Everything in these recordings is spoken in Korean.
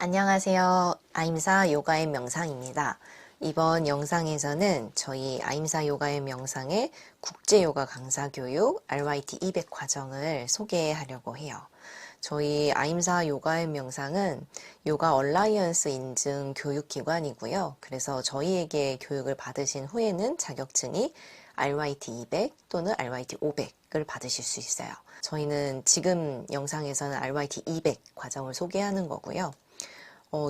안녕하세요. 아임사 요가의 명상입니다. 이번 영상에서는 저희 아임사 요가의 명상의 국제요가 강사 교육 RYT 200 과정을 소개하려고 해요. 저희 아임사 요가의 명상은 요가 얼라이언스 인증 교육기관이고요. 그래서 저희에게 교육을 받으신 후에는 자격증이 RYT 200 또는 RYT 500을 받으실 수 있어요. 저희는 지금 영상에서는 RYT 200 과정을 소개하는 거고요.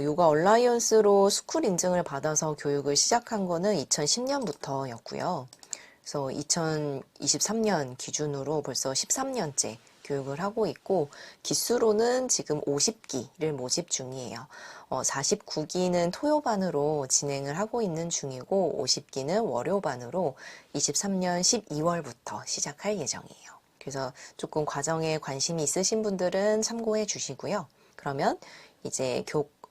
요가 얼라이언스로 스쿨 인증을 받아서 교육을 시작한 거는 2010년부터였고요. 그래서 2023년 기준으로 벌써 13년째 교육을 하고 있고, 기수로는 지금 50기를 모집 중이에요. 49기는 토요반으로 진행을 하고 있는 중이고, 50기는 월요반으로 23년 12월부터 시작할 예정이에요. 그래서 조금 과정에 관심이 있으신 분들은 참고해 주시고요. 그러면 이제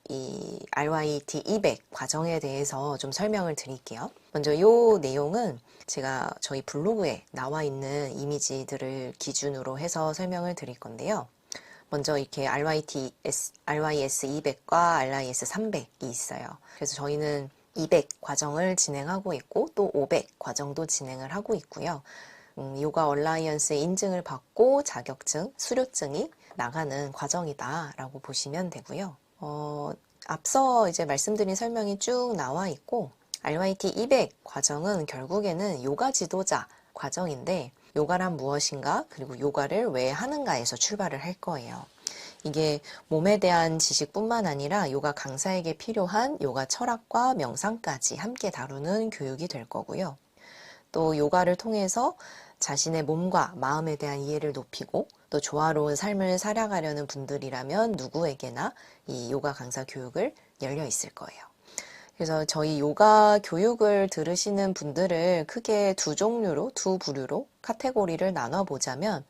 이 RYT 200 과정에 대해서 좀 설명을 드릴게요. 먼저 이 내용은 제가 저희 블로그에 나와 있는 이미지들을 기준으로 해서 설명을 드릴 건데요. 먼저 이렇게 RYS 200과 RYS 300이 있어요. 그래서 저희는 200 과정을 진행하고 있고 또 500 과정도 진행을 하고 있고요. 요가 얼라이언스 인증을 받고 자격증, 수료증이 나가는 과정이다라고 보시면 되고요. 앞서 이제 말씀드린 설명이 쭉 나와 있고, RYT 200 과정은 결국에는 요가 지도자 과정인데, 요가란 무엇인가, 그리고 요가를 왜 하는가에서 출발을 할 거예요. 이게 몸에 대한 지식뿐만 아니라 요가 강사에게 필요한 요가 철학과 명상까지 함께 다루는 교육이 될 거고요. 또 요가를 통해서 자신의 몸과 마음에 대한 이해를 높이고 또 조화로운 삶을 살아가려는 분들이라면 누구에게나 이 요가 강사 교육을 열려 있을 거예요. 그래서 저희 요가 교육을 들으시는 분들을 크게 두 종류로, 두 부류로 카테고리를 나눠보자면,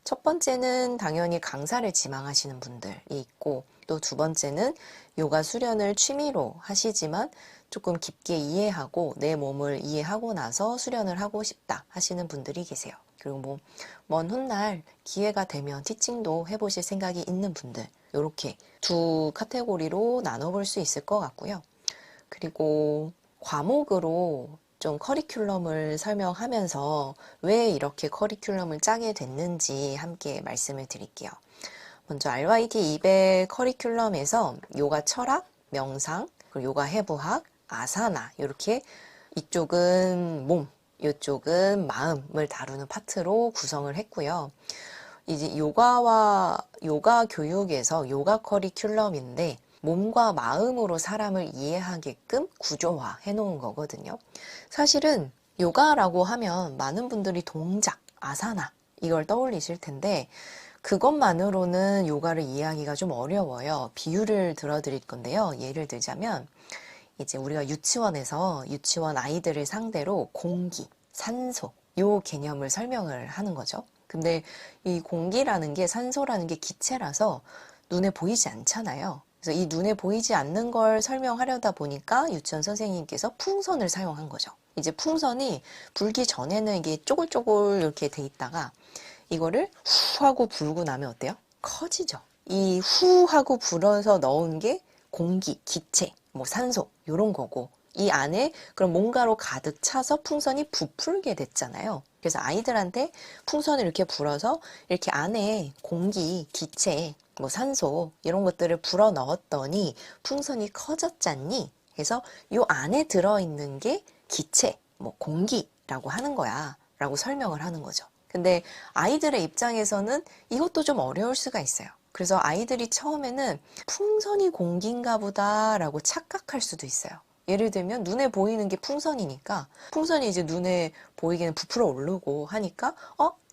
첫 번째는 당연히 강사를 지망하시는 분들이 있고, 또 두 번째는 요가 수련을 취미로 하시지만 조금 깊게 이해하고 내 몸을 이해하고 나서 수련을 하고 싶다 하시는 분들이 계세요. 그리고 먼 훗날 기회가 되면 티칭도 해보실 생각이 있는 분들, 이렇게 두 카테고리로 나눠볼 수 있을 것 같고요. 그리고 과목으로 좀 커리큘럼을 설명하면서 왜 이렇게 커리큘럼을 짜게 됐는지 함께 말씀을 드릴게요. 먼저 RYT 200 커리큘럼에서 요가 철학, 명상, 그리고 요가 해부학, 아사나, 이렇게 이쪽은 몸, 이쪽은 마음을 다루는 파트로 구성을 했고요. 이제 요가 교육에서 요가 커리큘럼인데 몸과 마음으로 사람을 이해하게끔 구조화해 놓은 거거든요. 사실은 요가라고 하면 많은 분들이 동작, 아사나 이걸 떠올리실 텐데 그것만으로는 요가를 이해하기가 좀 어려워요. 비유를 들어드릴 건데요. 예를 들자면 이제 우리가 유치원 아이들을 상대로 공기, 산소 요 개념을 설명을 하는 거죠. 근데 이 공기라는 게, 산소라는 게 기체라서 눈에 보이지 않잖아요. 그래서 이 눈에 보이지 않는 걸 설명하려다 보니까 유치원 선생님께서 풍선을 사용한 거죠. 이제 풍선이 불기 전에는 이게 쪼글쪼글 이렇게 돼 있다가 이거를 후 하고 불고 나면 어때요? 커지죠. 이 후 하고 불어서 넣은 게 공기, 기체, 산소 이런 거고, 이 안에 그럼 뭔가로 가득 차서 풍선이 부풀게 됐잖아요. 그래서 아이들한테 풍선을 이렇게 불어서 이렇게 안에 공기, 기체, 산소 이런 것들을 불어 넣었더니 풍선이 커졌잖니? 그래서 이 안에 들어있는 게 기체, 공기라고 하는 거야 라고 설명을 하는 거죠. 근데 아이들의 입장에서는 이것도 좀 어려울 수가 있어요. 그래서 아이들이 처음에는 풍선이 공기인가 보다 라고 착각할 수도 있어요. 예를 들면 눈에 보이는 게 풍선이니까 풍선이 이제 눈에 보이기는 부풀어 오르고 하니까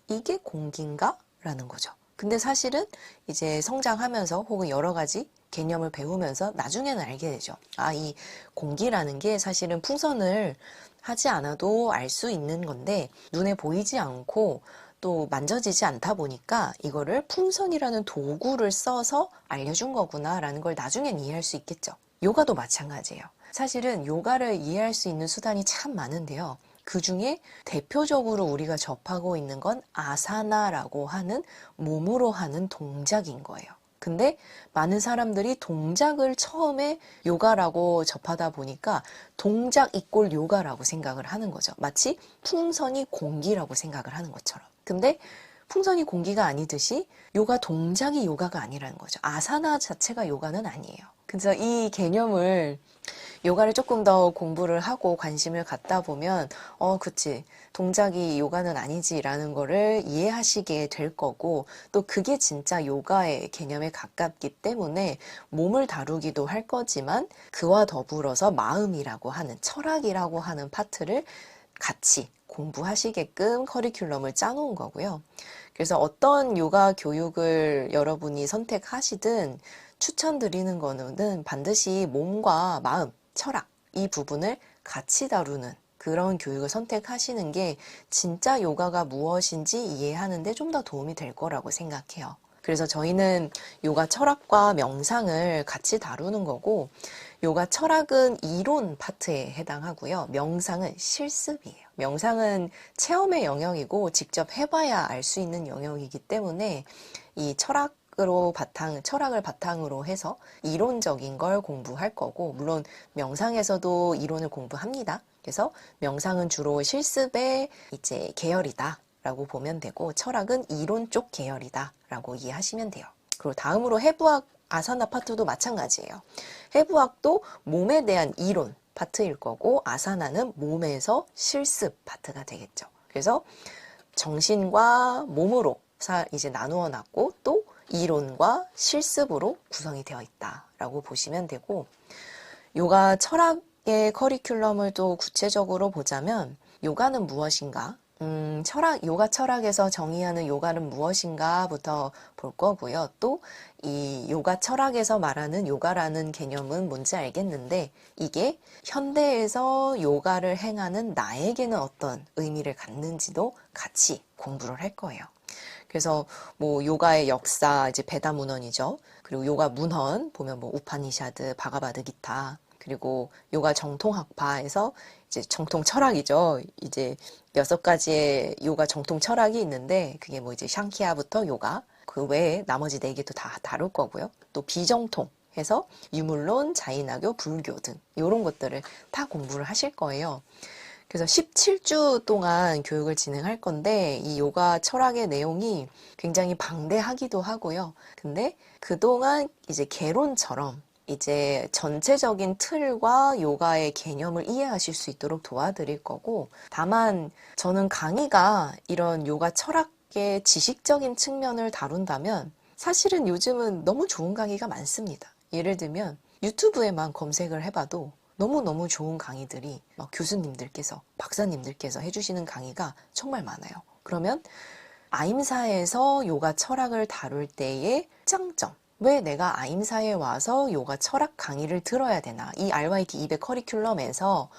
이게 공기인가? 라는 거죠. 근데 사실은 이제 성장하면서 혹은 여러 가지 개념을 배우면서 나중에는 알게 되죠. 이 공기라는 게 사실은 풍선을 하지 않아도 알 수 있는 건데 눈에 보이지 않고 또 만져지지 않다 보니까 이거를 풍선이라는 도구를 써서 알려준 거구나 라는 걸 나중엔 이해할 수 있겠죠. 요가도 마찬가지예요. 사실은 요가를 이해할 수 있는 수단이 참 많은데요. 그 중에 대표적으로 우리가 접하고 있는 건 아사나라고 하는 몸으로 하는 동작인 거예요. 근데 많은 사람들이 동작을 처음에 요가라고 접하다 보니까 동작 이꼴 요가라고 생각을 하는 거죠. 마치 풍선이 공기라고 생각을 하는 것처럼. 근데 풍선이 공기가 아니듯이 요가 동작이 요가가 아니라는 거죠. 아사나 자체가 요가는 아니에요. 그래서 이 개념을 요가를 조금 더 공부를 하고 관심을 갖다 보면 그치. 동작이 요가는 아니지라는 거를 이해하시게 될 거고 또 그게 진짜 요가의 개념에 가깝기 때문에 몸을 다루기도 할 거지만 그와 더불어서 마음이라고 하는 철학이라고 하는 파트를 같이 공부하시게끔 커리큘럼을 짜놓은 거고요. 그래서 어떤 요가 교육을 여러분이 선택하시든 추천드리는 거는 반드시 몸과 마음, 철학 이 부분을 같이 다루는 그런 교육을 선택하시는 게 진짜 요가가 무엇인지 이해하는데 좀 더 도움이 될 거라고 생각해요. 그래서 저희는 요가 철학과 명상을 같이 다루는 거고 요가 철학은 이론 파트에 해당하고요. 명상은 실습이에요. 명상은 체험의 영역이고 직접 해봐야 알 수 있는 영역이기 때문에 이 철학을 바탕으로 해서 이론적인 걸 공부할 거고, 물론 명상에서도 이론을 공부합니다. 그래서 명상은 주로 실습의 이제 계열이다 라고 보면 되고, 철학은 이론 쪽 계열이다 라고 이해하시면 돼요. 그리고 다음으로 해부학 아사나 파트도 마찬가지예요. 해부학도 몸에 대한 이론 파트일 거고, 아사나는 몸에서 실습 파트가 되겠죠. 그래서 정신과 몸으로 이제 나누어 놨고 또 이론과 실습으로 구성이 되어 있다라고 보시면 되고, 요가 철학의 커리큘럼을 또 구체적으로 보자면 요가는 무엇인가? 요가 철학에서 정의하는 요가는 무엇인가부터 볼 거고요. 또 이 요가 철학에서 말하는 요가라는 개념은 뭔지 알겠는데 이게 현대에서 요가를 행하는 나에게는 어떤 의미를 갖는지도 같이 공부를 할 거예요. 그래서 뭐 요가의 역사 이제 베다 문헌이죠. 그리고 요가 문헌 보면 뭐 우파니샤드, 바가바드 기타, 그리고 요가 정통학파에서 이제 정통 철학이죠. 이제 6가지의 요가 정통 철학이 있는데 그게 뭐 이제 샹키아부터 요가, 그 외에 나머지 4개도 다 다룰 거고요. 또 비정통 해서 유물론, 자인학교, 불교 등 이런 것들을 다 공부를 하실 거예요. 그래서 17주 동안 교육을 진행할 건데 이 요가 철학의 내용이 굉장히 방대하기도 하고요. 근데 그동안 이제 개론처럼 이제 전체적인 틀과 요가의 개념을 이해하실 수 있도록 도와드릴 거고, 다만 저는 강의가 이런 요가 철학의 지식적인 측면을 다룬다면 사실은 요즘은 너무 좋은 강의가 많습니다. 예를 들면 유튜브에만 검색을 해봐도 너무너무 좋은 강의들이 막 교수님들께서, 박사님들께서 해주시는 강의가 정말 많아요. 그러면 아임사에서 요가 철학을 다룰 때의 장점, 왜 내가 아임사에 와서 요가 철학 강의를 들어야 되나, 이 RYT 200 커리큘럼에서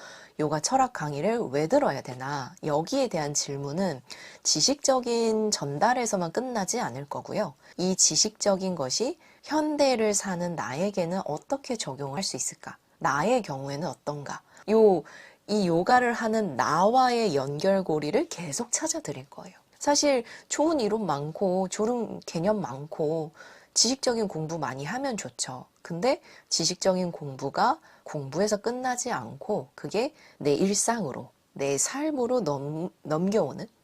요가 철학 강의를 왜 들어야 되나, 여기에 대한 질문은 지식적인 전달에서만 끝나지 않을 거고요. 이 지식적인 것이 현대를 사는 나에게는 어떻게 적용할 수 있을까? 나의 경우에는 어떤가? 이 요가를 하는 나와의 연결고리를 계속 찾아드릴 거예요. 사실 좋은 이론 많고 좋은 개념 많고 지식적인 공부 많이 하면 좋죠. 근데 지식적인 공부가 공부에서 끝나지 않고 그게 내 일상으로, 내 삶으로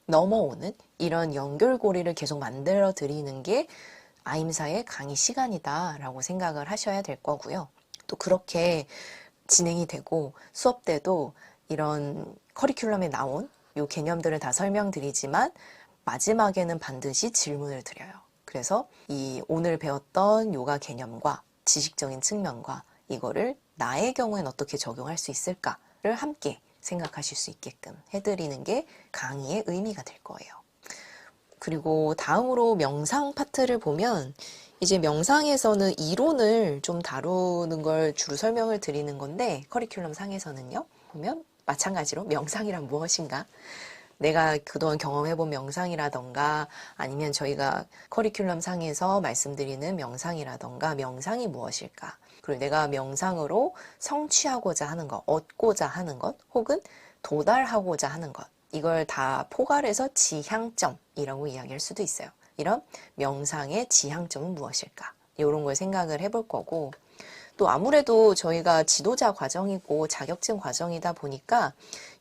넘어오는 이런 연결고리를 계속 만들어 드리는 게 아임사의 강의 시간이다라고 생각을 하셔야 될 거고요. 또 그렇게 진행이 되고 수업 때도 이런 커리큘럼에 나온 요 개념들을 다 설명드리지만 마지막에는 반드시 질문을 드려요. 그래서 이 오늘 배웠던 요가 개념과 지식적인 측면과 이거를 나의 경우엔 어떻게 적용할 수 있을까를 함께 생각하실 수 있게끔 해드리는 게 강의의 의미가 될 거예요. 그리고 다음으로 명상 파트를 보면 이제 명상에서는 이론을 좀 다루는 걸 주로 설명을 드리는 건데 커리큘럼 상에서는요. 보면 마찬가지로 명상이란 무엇인가? 내가 그동안 경험해본 명상이라던가 아니면 저희가 커리큘럼 상에서 말씀드리는 명상이라던가 명상이 무엇일까? 그리고 내가 명상으로 성취하고자 하는 것, 얻고자 하는 것, 혹은 도달하고자 하는 것, 이걸 다 포괄해서 지향점이라고 이야기할 수도 있어요. 이런 명상의 지향점은 무엇일까? 이런 걸 생각을 해볼 거고, 또 아무래도 저희가 지도자 과정이고 자격증 과정이다 보니까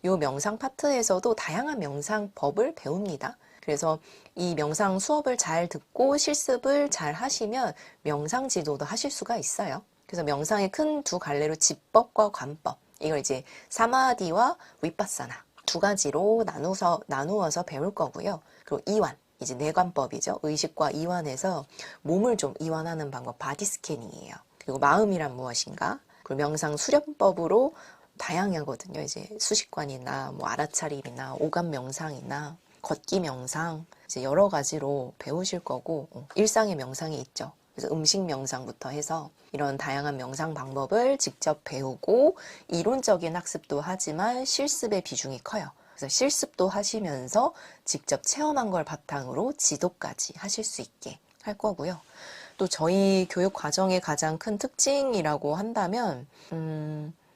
이 명상 파트에서도 다양한 명상법을 배웁니다. 그래서 이 명상 수업을 잘 듣고 실습을 잘 하시면 명상 지도도 하실 수가 있어요. 그래서 명상의 큰 두 갈래로 지법과 관법, 이걸 이제 사마디와 위파사나 두 가지로 나누어서 배울 거고요. 그리고 이완, 이제 뇌관법이죠. 의식과 이완해서 몸을 좀 이완하는 방법, 바디 스캐닝이에요. 그리고 마음이란 무엇인가? 그리고 명상 수련법으로 다양하거든요. 이제 수식관이나 뭐 알아차림이나 오감 명상이나 걷기 명상, 이제 여러 가지로 배우실 거고, 일상의 명상이 있죠. 그래서 음식 명상부터 해서 이런 다양한 명상 방법을 직접 배우고 이론적인 학습도 하지만 실습의 비중이 커요. 그래서 실습도 하시면서 직접 체험한 걸 바탕으로 지도까지 하실 수 있게 할 거고요. 또 저희 교육 과정의 가장 큰 특징이라고 한다면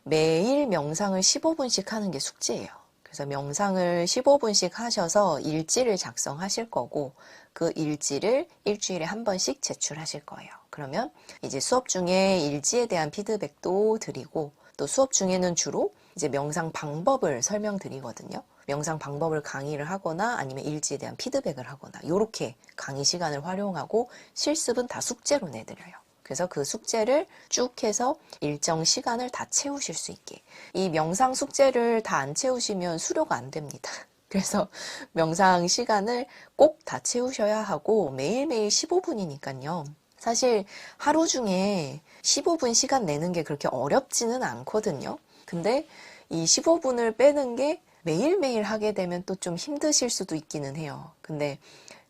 매일 명상을 15분씩 하는 게 숙제예요. 그래서 명상을 15분씩 하셔서 일지를 작성하실 거고 그 일지를 일주일에 한 번씩 제출하실 거예요. 그러면 이제 수업 중에 일지에 대한 피드백도 드리고 또 수업 중에는 주로 이제 명상 방법을 설명드리거든요. 명상 방법을 강의를 하거나 아니면 일지에 대한 피드백을 하거나 이렇게 강의 시간을 활용하고 실습은 다 숙제로 내드려요. 그래서 그 숙제를 쭉 해서 일정 시간을 다 채우실 수 있게. 이 명상 숙제를 다 안 채우시면 수료가 안 됩니다. 그래서 명상 시간을 꼭 다 채우셔야 하고 매일매일 15분이니까요. 사실 하루 중에 15분 시간 내는 게 그렇게 어렵지는 않거든요. 근데 이 15분을 빼는 게 매일매일 하게 되면 또 좀 힘드실 수도 있기는 해요. 근데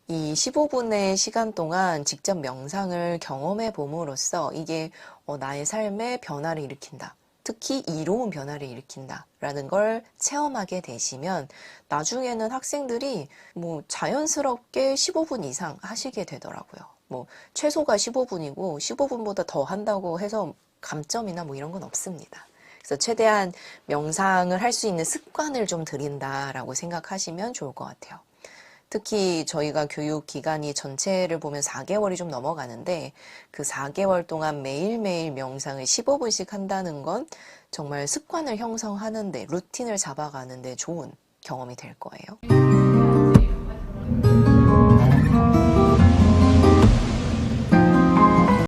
이 15분의 시간 동안 직접 명상을 경험해 봄으로써 이게 나의 삶에 변화를 일으킨다. 특히 이로운 변화를 일으킨다. 라는 걸 체험하게 되시면 나중에는 학생들이 뭐 자연스럽게 15분 이상 하시게 되더라고요. 뭐 최소가 15분이고 15분보다 더 한다고 해서 감점이나 뭐 이런 건 없습니다. 그래서 최대한 명상을 할 수 있는 습관을 좀 들인다라고 생각하시면 좋을 것 같아요. 특히 저희가 교육 기간이 전체를 보면 4개월이 좀 넘어가는데 그 4개월 동안 매일매일 명상을 15분씩 한다는 건 정말 습관을 형성하는데 루틴을 잡아가는데 좋은 경험이 될 거예요.